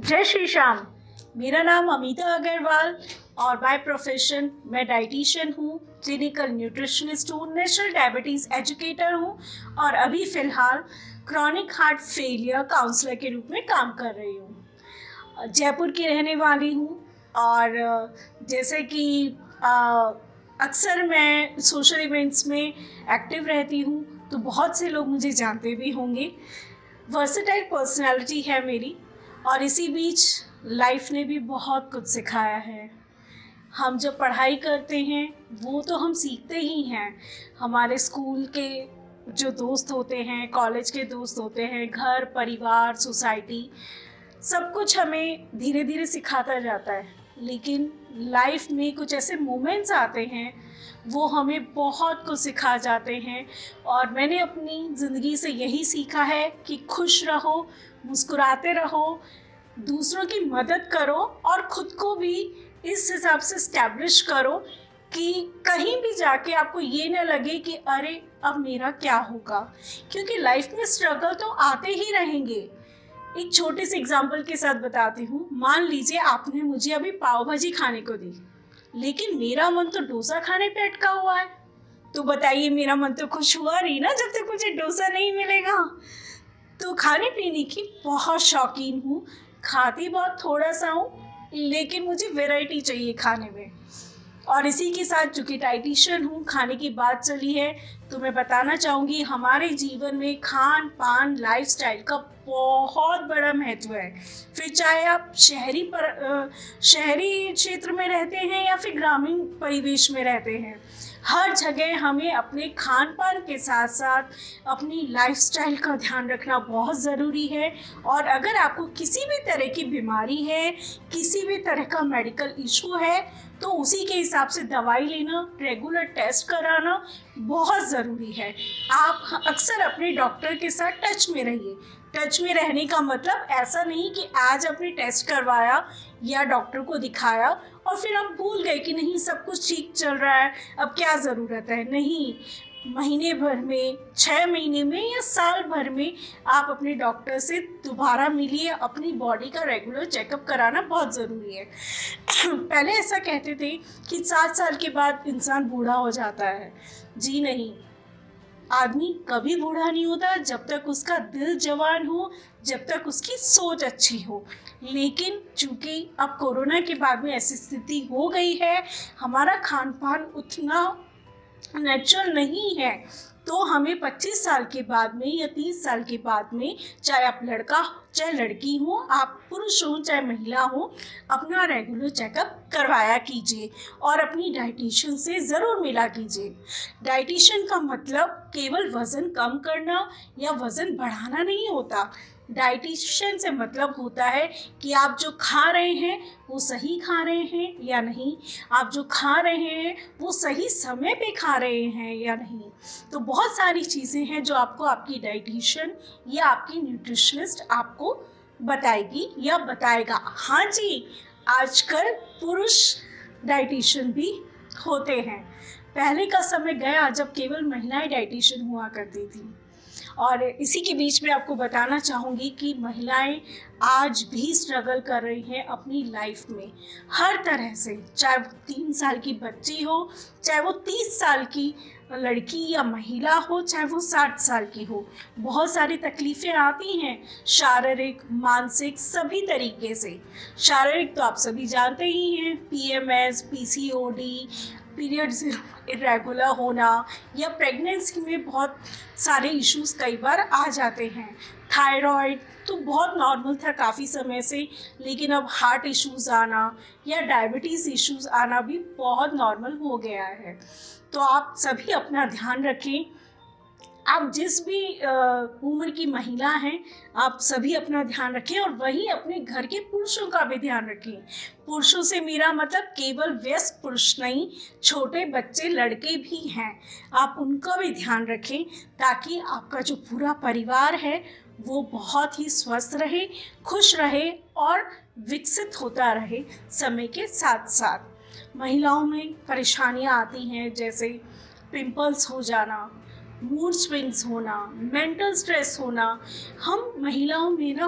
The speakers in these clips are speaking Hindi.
जय श्री श्याम। मेरा नाम अमिता अग्रवाल और बाय प्रोफेशन मैं डाइटिशियन हूँ, क्लिनिकल न्यूट्रिशनिस्ट हूँ, नेशनल डायबिटीज़ एजुकेटर हूँ और अभी फ़िलहाल क्रॉनिक हार्ट फेलियर काउंसलर के रूप में काम कर रही हूँ। जयपुर की रहने वाली हूँ और जैसे कि अक्सर मैं सोशल इवेंट्स में एक्टिव रहती हूँ तो बहुत से लोग मुझे जानते भी होंगे। वर्सेटाइल पर्सनालिटी है मेरी और इसी बीच लाइफ ने भी बहुत कुछ सिखाया है। हम जब पढ़ाई करते हैं वो तो हम सीखते ही हैं, हमारे स्कूल के जो दोस्त होते हैं, कॉलेज के दोस्त होते हैं, घर परिवार सोसाइटी सब कुछ हमें धीरे धीरे सिखाता जाता है। लेकिन लाइफ में कुछ ऐसे मोमेंट्स आते हैं वो हमें बहुत कुछ सिखा जाते हैं और मैंने अपनी ज़िंदगी से यही सीखा है कि खुश रहो, मुस्कुराते रहो, दूसरों की मदद करो और ख़ुद को भी इस हिसाब से इस्टेब्लिश करो कि कहीं भी जाके आपको ये न लगे कि अरे अब मेरा क्या होगा, क्योंकि लाइफ में स्ट्रगल तो आते ही रहेंगे। एक छोटे से एग्जाम्पल के साथ बताती हूँ। मान लीजिए आपने मुझे अभी पाव भाजी खाने को दी, लेकिन मेरा मन तो डोसा खाने पे अटका हुआ है, तो बताइए मेरा मन तो खुश हुआ नहीं ना जब तक मुझे डोसा नहीं मिलेगा। तो खाने पीने की बहुत शौकीन हूँ, खाती बहुत थोड़ा सा हूँ, लेकिन मुझे वैरायटी चाहिए खाने में। और इसी के साथ चूँकि डाइटिशियन हूँ, खाने की बात चली है तो मैं बताना चाहूँगी हमारे जीवन में खान पान लाइफस्टाइल का बहुत बड़ा महत्व है। फिर चाहे आप शहरी क्षेत्र में रहते हैं या फिर ग्रामीण परिवेश में रहते हैं, हर जगह हमें अपने खान पान के साथ साथ अपनी लाइफस्टाइल का ध्यान रखना बहुत ज़रूरी है। और अगर आपको किसी भी तरह की बीमारी है, किसी भी तरह का मेडिकल इशू है, तो उसी के हिसाब से दवाई लेना, रेगुलर टेस्ट कराना बहुत ज़रूरी है। आप अक्सर अपने डॉक्टर के साथ टच में रहिए। टच में रहने का मतलब ऐसा नहीं कि आज आपने टेस्ट करवाया या डॉक्टर को दिखाया और फिर आप भूल गए कि नहीं सब कुछ ठीक चल रहा है, अब क्या ज़रूरत है। नहीं, महीने भर में, 6 महीने में या साल भर में आप अपने डॉक्टर से दोबारा मिलिए। अपनी बॉडी का रेगुलर चेकअप कराना बहुत ज़रूरी है। पहले ऐसा कहते थे कि 7 साल के बाद इंसान बूढ़ा हो जाता है। जी नहीं, आदमी कभी बूढ़ा नहीं होता जब तक उसका दिल जवान हो, जब तक उसकी सोच अच्छी हो। लेकिन चूँकि अब कोरोना के बाद में ऐसी स्थिति हो गई है, हमारा खान पान उतना नेचुरल नहीं है, तो हमें 25 साल के बाद में या 30 साल के बाद में, चाहे आप लड़का चाहे लड़की हो, आप पुरुष हो चाहे महिला हो, अपना रेगुलर चेकअप करवाया कीजिए और अपनी डाइटिशियन से ज़रूर मिला कीजिए। डाइटिशियन का मतलब केवल वज़न कम करना या वज़न बढ़ाना नहीं होता। डाइटिशियन से मतलब होता है कि आप जो खा रहे हैं वो सही खा रहे हैं या नहीं, आप जो खा रहे हैं वो सही समय पे खा रहे हैं या नहीं। तो बहुत सारी चीज़ें हैं जो आपको आपकी डाइटिशियन या आपकी न्यूट्रिशनिस्ट आपको बताएगी या बताएगा। हाँ जी, आजकल पुरुष डाइटिशियन भी होते हैं। पहले का समय गया जब केवल महिलाएं डाइटिशियन हुआ करती थी। और इसी के बीच में आपको बताना चाहूँगी कि महिलाएं आज भी स्ट्रगल कर रही हैं अपनी लाइफ में हर तरह से, चाहे वो 3 साल की बच्ची हो, चाहे वो 30 साल की लड़की या महिला हो, चाहे वो 60 साल की हो। बहुत सारी तकलीफ़ें आती हैं, शारीरिक मानसिक सभी तरीके से। शारीरिक तो आप सभी जानते ही हैं, PMS, PCOD, पीरियड्स इरेगुलर होना या प्रेगनेंसी में बहुत सारे इश्यूज़ कई बार आ जाते हैं। थायराइड तो बहुत नॉर्मल था काफ़ी समय से, लेकिन अब हार्ट इश्यूज़ आना या डायबिटीज़ इश्यूज़ आना भी बहुत नॉर्मल हो गया है। तो आप सभी अपना ध्यान रखें। आप जिस भी उम्र की महिला हैं, आप सभी अपना ध्यान रखें और वहीं अपने घर के पुरुषों का भी ध्यान रखें। पुरुषों से मेरा मतलब केवल वयस्क पुरुष नहीं, छोटे बच्चे लड़के भी हैं, आप उनका भी ध्यान रखें ताकि आपका जो पूरा परिवार है वो बहुत ही स्वस्थ रहे, खुश रहे और विकसित होता रहे समय के साथ साथ। महिलाओं में परेशानियां आती हैं जैसे पिंपल्स हो जाना, मूड स्विंग्स होना, मेंटल स्ट्रेस होना। हम महिलाओं में ना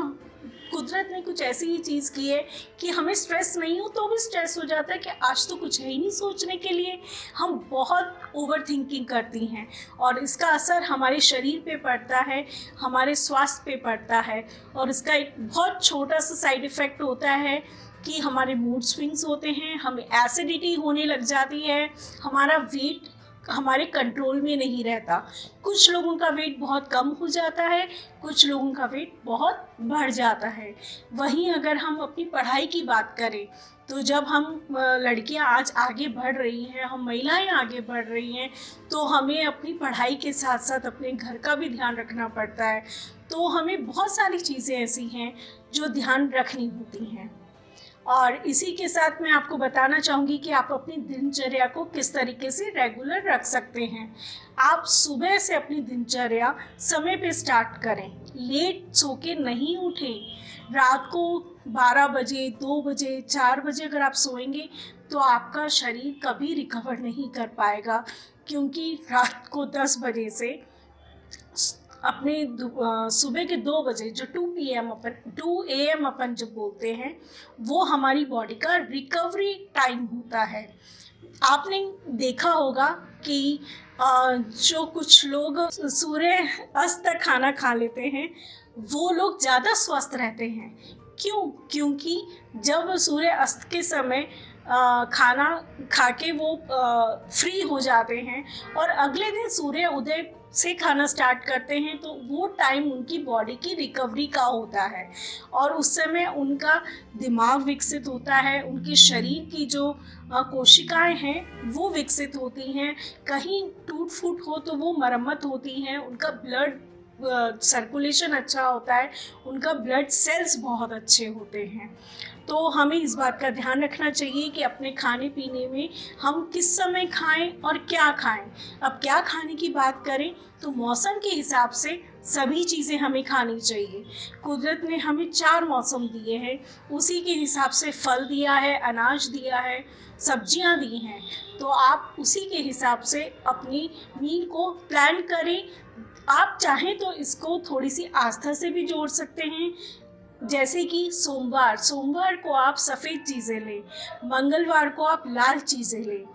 कुदरत ने कुछ ऐसी ही चीज़ की है कि हमें स्ट्रेस नहीं हो तो भी स्ट्रेस हो जाता है कि आज तो कुछ है ही नहीं सोचने के लिए। हम बहुत ओवर थिंकिंग करती हैं और इसका असर हमारे शरीर पे पड़ता है, हमारे स्वास्थ्य पे पड़ता है। और इसका एक बहुत छोटा सा साइड इफ़ेक्ट होता है कि हमारे मूड स्विंग्स होते हैं, हमें एसिडिटी होने लग जाती है, हमारा वेट हमारे कंट्रोल में नहीं रहता। कुछ लोगों का वेट बहुत कम हो जाता है, कुछ लोगों का वेट बहुत बढ़ जाता है। वहीं अगर हम अपनी पढ़ाई की बात करें तो जब हम लड़कियां आज आगे बढ़ रही हैं, हम महिलाएं आगे बढ़ रही हैं, तो हमें अपनी पढ़ाई के साथ साथ अपने घर का भी ध्यान रखना पड़ता है। तो हमें बहुत सारी चीज़ें ऐसी हैं जो ध्यान रखनी होती हैं। और इसी के साथ मैं आपको बताना चाहूँगी कि आप अपनी दिनचर्या को किस तरीके से रेगुलर रख सकते हैं। आप सुबह से अपनी दिनचर्या समय पे स्टार्ट करें, लेट सो के नहीं उठें। रात को 12 बजे, 2 बजे, 4 बजे अगर आप सोएंगे तो आपका शरीर कभी रिकवर नहीं कर पाएगा, क्योंकि रात को 10 बजे से अपने सुबह के 2 बजे जो 2 AM अपन जब बोलते हैं, वो हमारी बॉडी का रिकवरी टाइम होता है। आपने देखा होगा कि जो कुछ लोग सूर्य अस्त तक खाना खा लेते हैं, वो लोग ज़्यादा स्वस्थ रहते हैं। क्यों? क्योंकि जब सूर्य अस्त के समय खाना खा के वो फ्री हो जाते हैं और अगले दिन सूर्य उदय से खाना स्टार्ट करते हैं, तो वो टाइम उनकी बॉडी की रिकवरी का होता है और उस समय उनका दिमाग विकसित होता है, उनके शरीर की जो कोशिकाएं हैं वो विकसित होती हैं, कहीं टूट फूट हो तो वो मरम्मत होती हैं, उनका ब्लड सर्कुलेशन अच्छा होता है, उनका ब्लड सेल्स बहुत अच्छे होते हैं। तो हमें इस बात का ध्यान रखना चाहिए कि अपने खाने पीने में हम किस समय खाएं और क्या खाएं। अब क्या खाने की बात करें तो मौसम के हिसाब से सभी चीज़ें हमें खानी चाहिए। कुदरत ने हमें 4 मौसम दिए हैं, उसी के हिसाब से फल दिया है, अनाज दिया है, सब्जियां दी हैं, तो आप उसी के हिसाब से अपनी मील को प्लान करें। आप चाहें तो इसको थोड़ी सी आस्था से भी जोड़ सकते हैं, जैसे कि सोमवार को आप सफ़ेद चीज़ें लें, मंगलवार को आप लाल चीज़ें लें,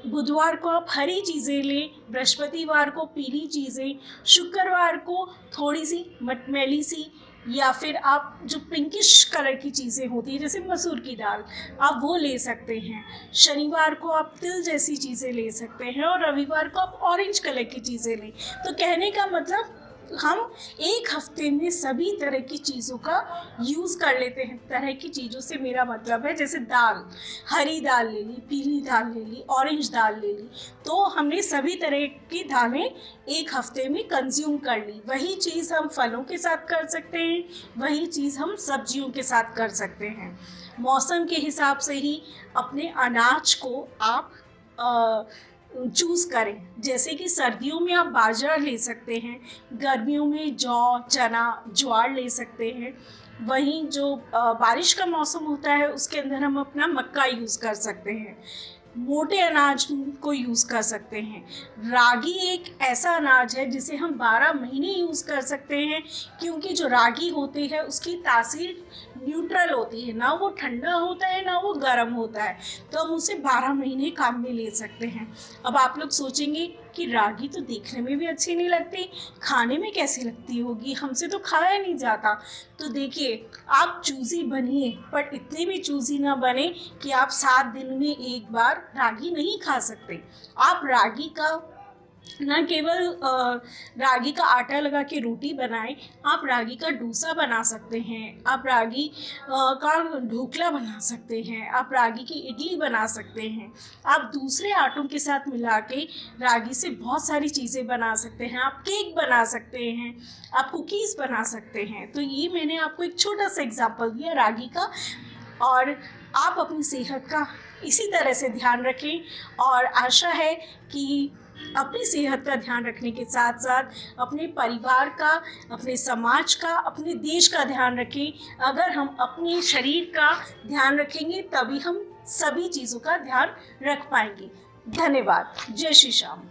बुधवार को आप हरी चीज़ें लें, बृहस्पतिवार को पीली चीज़ें, शुक्रवार को थोड़ी सी मटमैली सी या फिर आप जो पिंकिश कलर की चीज़ें होती हैं जैसे मसूर की दाल, आप वो ले सकते हैं। शनिवार को आप तिल जैसी चीज़ें ले सकते हैं और रविवार को आप ऑरेंज कलर की चीज़ें लें। तो कहने का मतलब हम एक हफ्ते में सभी तरह की चीज़ों का यूज़ कर लेते हैं। तरह की चीज़ों से मेरा मतलब है जैसे दाल, हरी दाल ले ली, पीली दाल ले ली, ऑरेंज दाल ले ली, तो हमने सभी तरह की दालें एक हफ्ते में कंज्यूम कर ली। वही चीज़ हम फलों के साथ कर सकते हैं, वही चीज़ हम सब्जियों के साथ कर सकते हैं। मौसम के हिसाब से ही अपने अनाज को आप चूज़ करें। जैसे कि सर्दियों में आप बाजरा ले सकते हैं, गर्मियों में जौ, चना, ज्वार ले सकते हैं। वहीं जो बारिश का मौसम होता है उसके अंदर हम अपना मक्का यूज़ कर सकते हैं, मोटे अनाज को यूज़ कर सकते हैं। रागी एक ऐसा अनाज है जिसे हम 12 महीने यूज़ कर सकते हैं, क्योंकि जो रागी होती है उसकी तासीर न्यूट्रल होती है, ना वो ठंडा होता है ना वो गर्म होता है, तो हम उसे 12 महीने काम में ले सकते हैं। अब आप लोग सोचेंगे कि रागी तो देखने में भी अच्छी नहीं लगती, खाने में कैसे लगती होगी, हमसे तो खाया नहीं जाता। तो देखिए, आप चूज़ी बनिए, पर इतने भी चूज़ी ना बने कि आप 7 दिन में एक बार रागी नहीं खा सकते। आप रागी का न केवल रागी का आटा लगा के रोटी बनाएं, आप रागी का डोसा बना सकते हैं, आप रागी का ढोकला बना सकते हैं, आप रागी की इडली बना सकते हैं, आप दूसरे आटों के साथ मिला के रागी से बहुत सारी चीज़ें बना सकते हैं, आप केक बना सकते हैं, आप कुकीज़ बना सकते हैं। तो ये मैंने आपको एक छोटा सा एग्जाम्पल दिया रागी का, और आप अपनी सेहत का इसी तरह से ध्यान रखें। और आशा है कि अपनी सेहत का ध्यान रखने के साथ साथ अपने परिवार का, अपने समाज का, अपने देश का ध्यान रखें। अगर हम अपने शरीर का ध्यान रखेंगे तभी हम सभी चीज़ों का ध्यान रख पाएंगे। धन्यवाद। जय श्री श्याम।